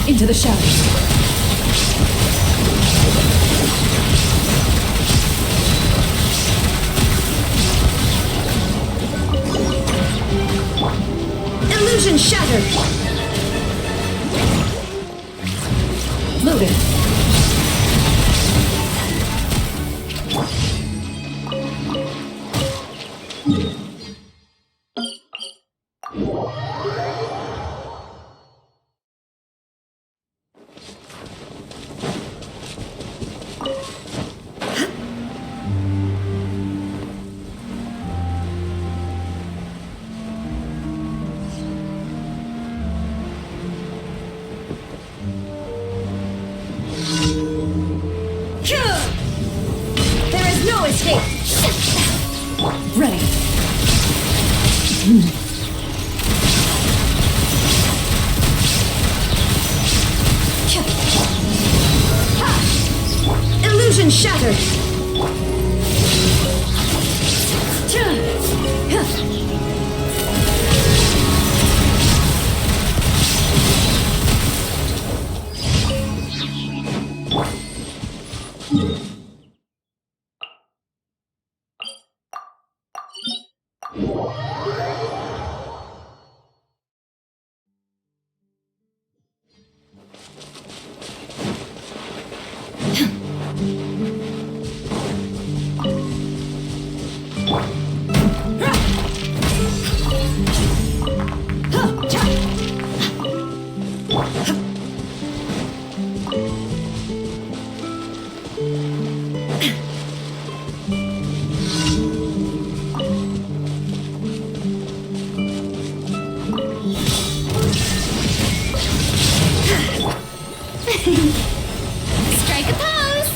Into the shadows. Illusion shattered. Loaded. Ready. Illusion shattered. Strike a pose!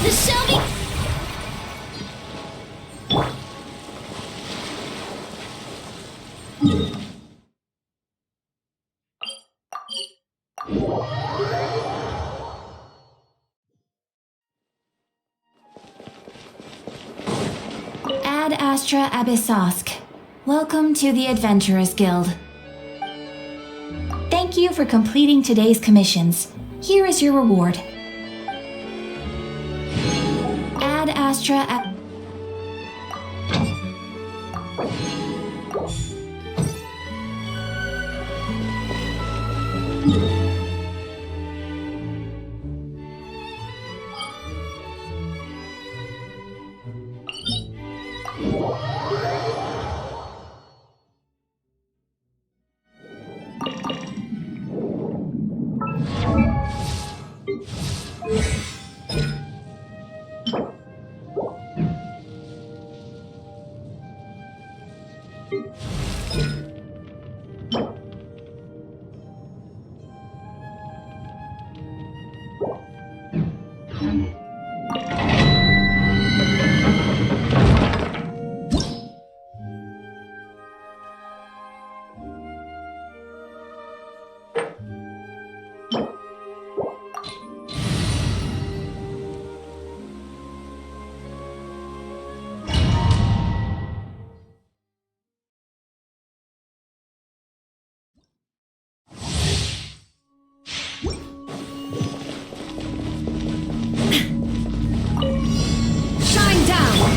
This shall be... Ad Astra Abyssosk. Welcome to the Adventurers Guild. Thank you for completing today's commissions. Here is your reward. Ad Astra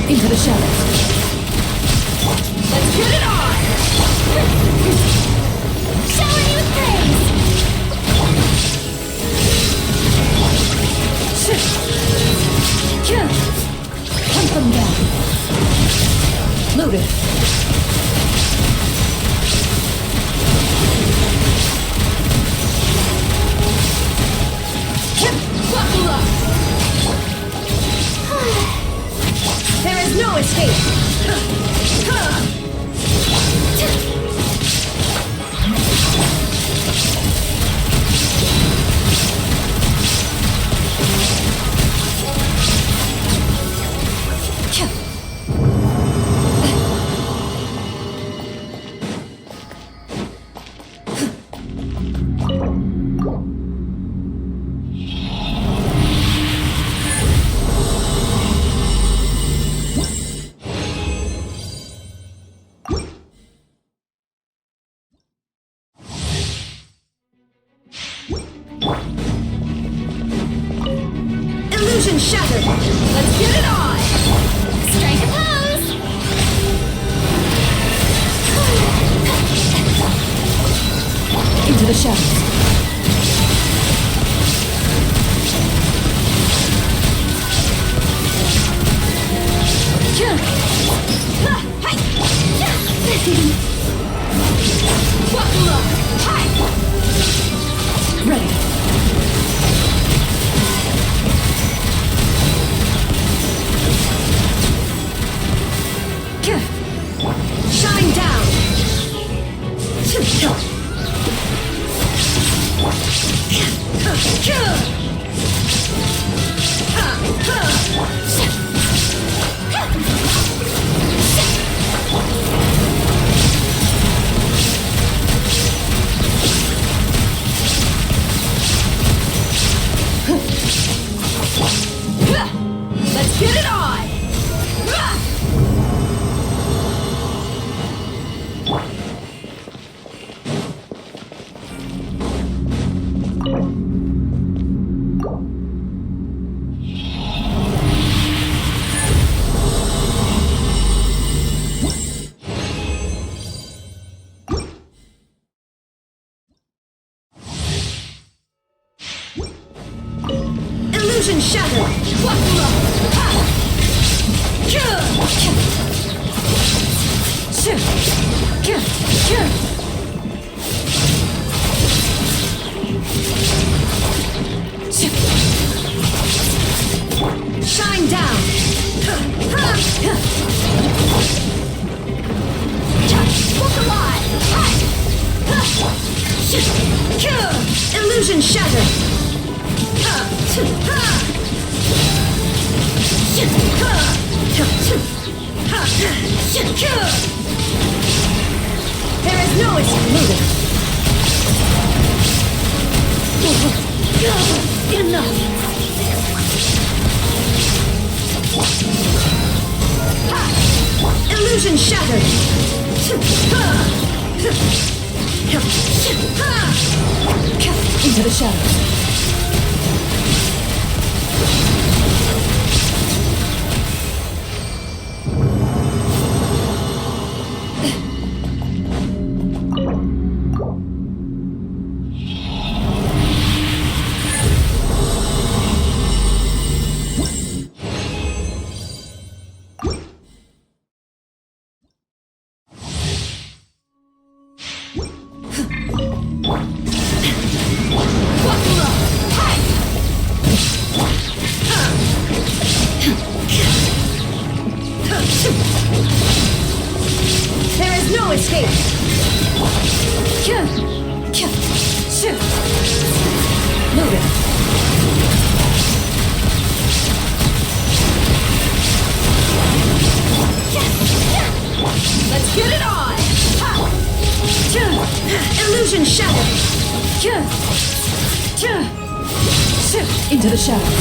into the shadows. Let's get it on! Shower you with praise! Hunt them down. Loaded. Buckle up! There is no escape! Illusion shattered! Let's get it on! Strike a pose! Into the shadows. Buckle up! Ready. Shine down! Let's get it on! Illusion shattered! Buckle up! Shine down! Walk alive! Illusion shattered! There is no escape. Enough. Ha! shattered! Into the shadows. There is no escape! Noted. Let's get it on! Illusion shattered! Into the shadows.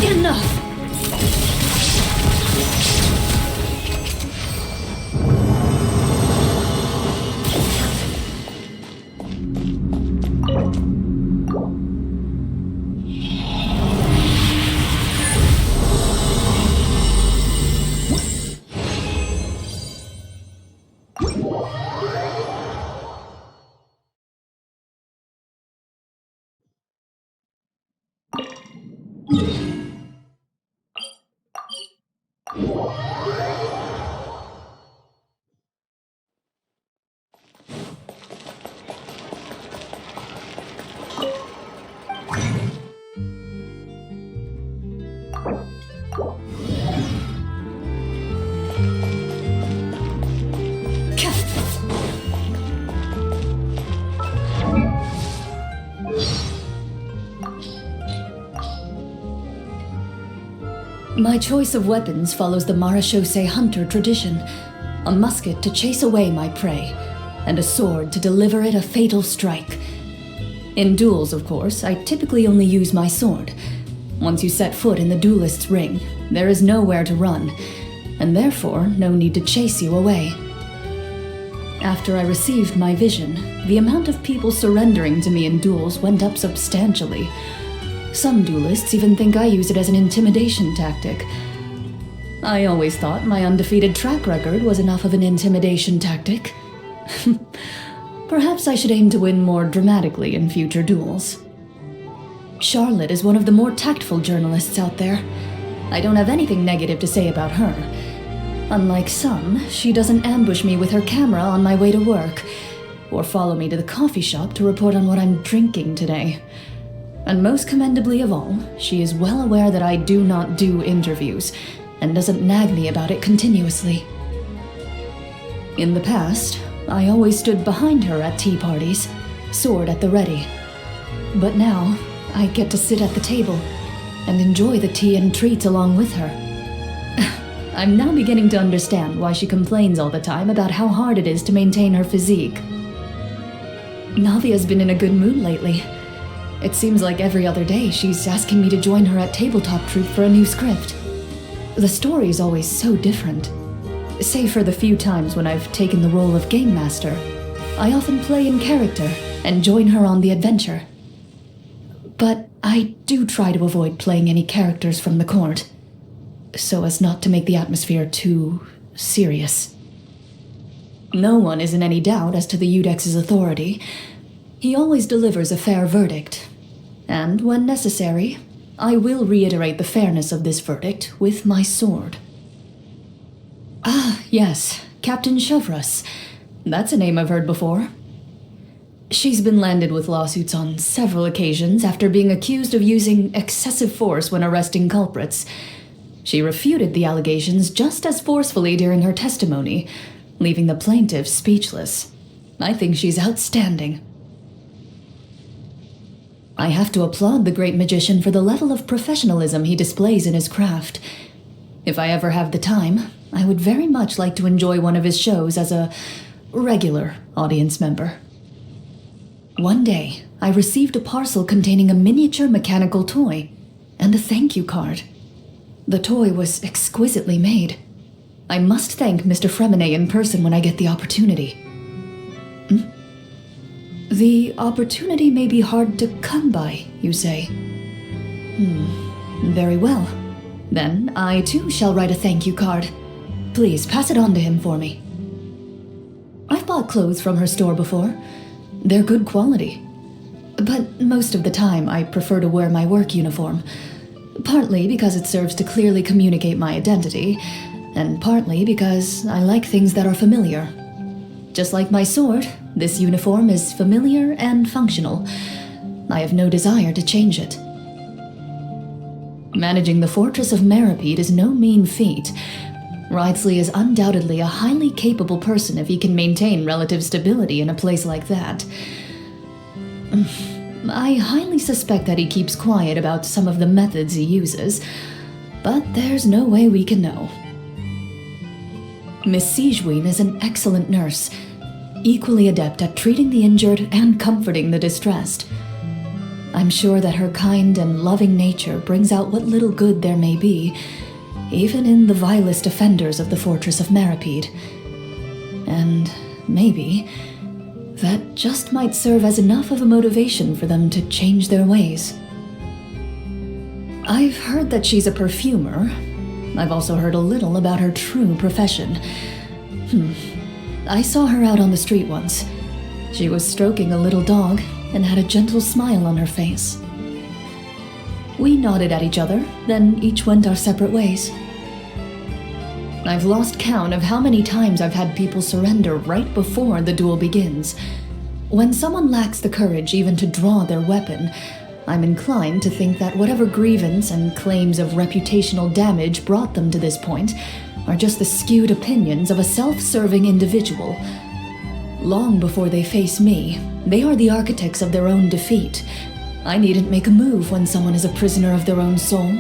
Enough! My choice of weapons follows the marechaussee hunter tradition. A musket to chase away my prey, and a sword to deliver it a fatal strike. In duels, of course, I typically only use my sword. Once you set foot in the duelist's ring, there is nowhere to run, and therefore no need to chase you away. After I received my vision, the amount of people surrendering to me in duels went up substantially. Some duelists even think I use it as an intimidation tactic. I always thought my undefeated track record was enough of an intimidation tactic. Perhaps I should aim to win more dramatically in future duels. Charlotte is one of the more tactful journalists out there. I don't have anything negative to say about her. Unlike some, she doesn't ambush me with her camera on my way to work, or follow me to the coffee shop to report on what I'm drinking today. And most commendably of all, she is well aware that I do not do interviews, and doesn't nag me about it continuously. In the past, I always stood behind her at tea parties, sword at the ready. But now, I get to sit at the table, and enjoy the tea and treats along with her. I'm now beginning to understand why she complains all the time about how hard it is to maintain her physique. Navia's been in a good mood lately. It seems like every other day she's asking me to join her at Tabletop Truth for a new script. The story's always so different. Save for the few times when I've taken the role of Game Master, I often play in character and join her on the adventure. But I do try to avoid playing any characters from the court, so as not to make the atmosphere too serious. No one is in any doubt as to the Eudex's authority. He always delivers a fair verdict, and when necessary, I will reiterate the fairness of this verdict with my sword. Ah, yes, Captain Chevrus. That's a name I've heard before. She's been landed with lawsuits on several occasions after being accused of using excessive force when arresting culprits. She refuted the allegations just as forcefully during her testimony, leaving the plaintiff speechless. I think she's outstanding. I have to applaud the great magician for the level of professionalism he displays in his craft. If I ever have the time, I would very much like to enjoy one of his shows as a regular audience member. One day, I received a parcel containing a miniature mechanical toy and a thank you card. The toy was exquisitely made. I must thank Mr. Fremine in person when I get the opportunity. The opportunity may be hard to come by, you say? Very well. Then I too shall write a thank you card. Please pass it on to him for me. I've bought clothes from her store before. They're good quality. But most of the time I prefer to wear my work uniform. Partly because it serves to clearly communicate my identity, and partly because I like things that are familiar. Just like my sword, this uniform is familiar and functional. I have no desire to change it. Managing the fortress of Meripede is no mean feat. Wriothesley is undoubtedly a highly capable person if he can maintain relative stability in a place like that. I highly suspect that he keeps quiet about some of the methods he uses, but there's no way we can know. Miss Sigewinne is an excellent nurse, equally adept at treating the injured and comforting the distressed. I'm sure that her kind and loving nature brings out what little good there may be, even in the vilest offenders of the fortress of Meripede. And maybe that just might serve as enough of a motivation for them to change their ways. I've heard that she's a perfumer. I've also heard a little about her true profession. I saw her out on the street once. She was stroking a little dog and had a gentle smile on her face. We nodded at each other, then each went our separate ways. I've lost count of how many times I've had people surrender right before the duel begins. When someone lacks the courage even to draw their weapon, I'm inclined to think that whatever grievance and claims of reputational damage brought them to this point are just the skewed opinions of a self-serving individual. Long before they face me, they are the architects of their own defeat. I needn't make a move when someone is a prisoner of their own soul.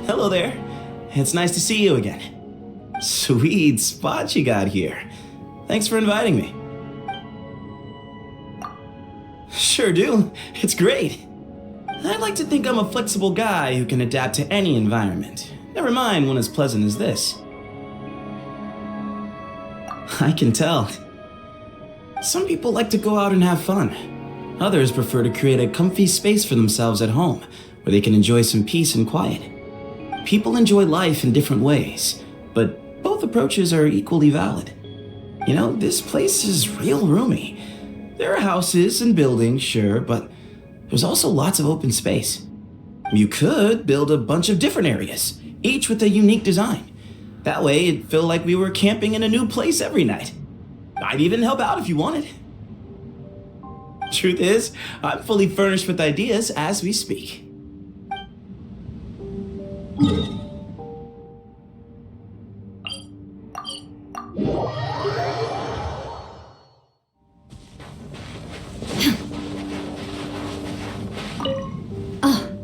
Hello there. It's nice to see you again. Sweet spot you got here. Thanks for inviting me. Sure do. It's great. I'd like to think I'm a flexible guy who can adapt to any environment. Never mind one as pleasant as this. I can tell. Some people like to go out and have fun. Others prefer to create a comfy space for themselves at home, where they can enjoy some peace and quiet. People enjoy life in different ways, but both approaches are equally valid. You know, this place is real roomy. There are houses and buildings, sure, but there's also lots of open space. You could build a bunch of different areas, each with a unique design. That way, it'd feel like we were camping in a new place every night. I'd even help out if you wanted. Truth is, I'm fully furnished with ideas as we speak.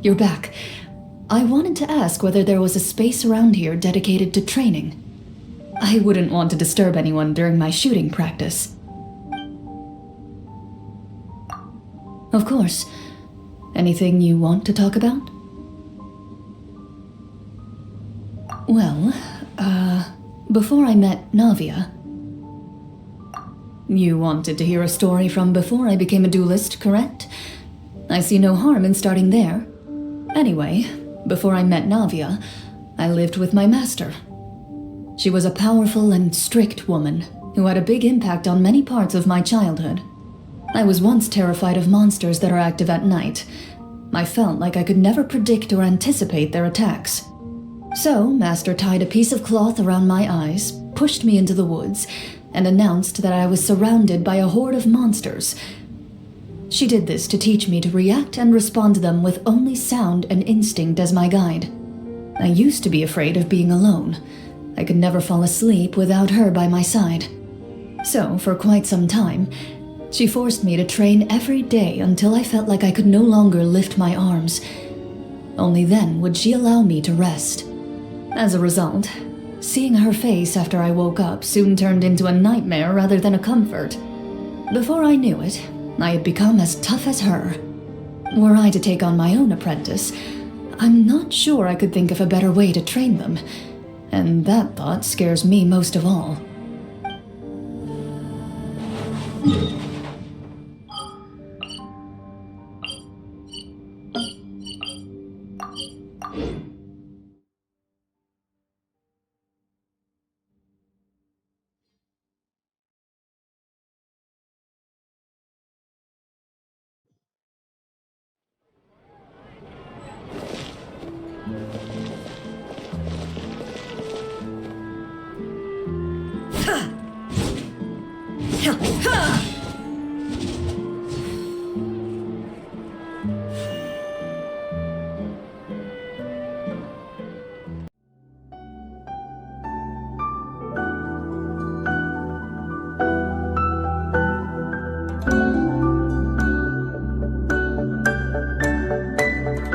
You're back. I wanted to ask whether there was a space around here dedicated to training. I wouldn't want to disturb anyone during my shooting practice. Of course. Anything you want to talk about? Well, before I met Navia... You wanted to hear a story from before I became a duelist, correct? I see no harm in starting there. Anyway, before I met Navia, I lived with my master. She was a powerful and strict woman who had a big impact on many parts of my childhood. I was once terrified of monsters that are active at night. I felt like I could never predict or anticipate their attacks. So, Master tied a piece of cloth around my eyes, pushed me into the woods, and announced that I was surrounded by a horde of monsters. She did this to teach me to react and respond to them with only sound and instinct as my guide. I used to be afraid of being alone. I could never fall asleep without her by my side. So, for quite some time, she forced me to train every day until I felt like I could no longer lift my arms. Only then would she allow me to rest. As a result, seeing her face after I woke up soon turned into a nightmare rather than a comfort. Before I knew it, I had become as tough as her. Were I to take on my own apprentice, I'm not sure I could think of a better way to train them, and that thought scares me most of all.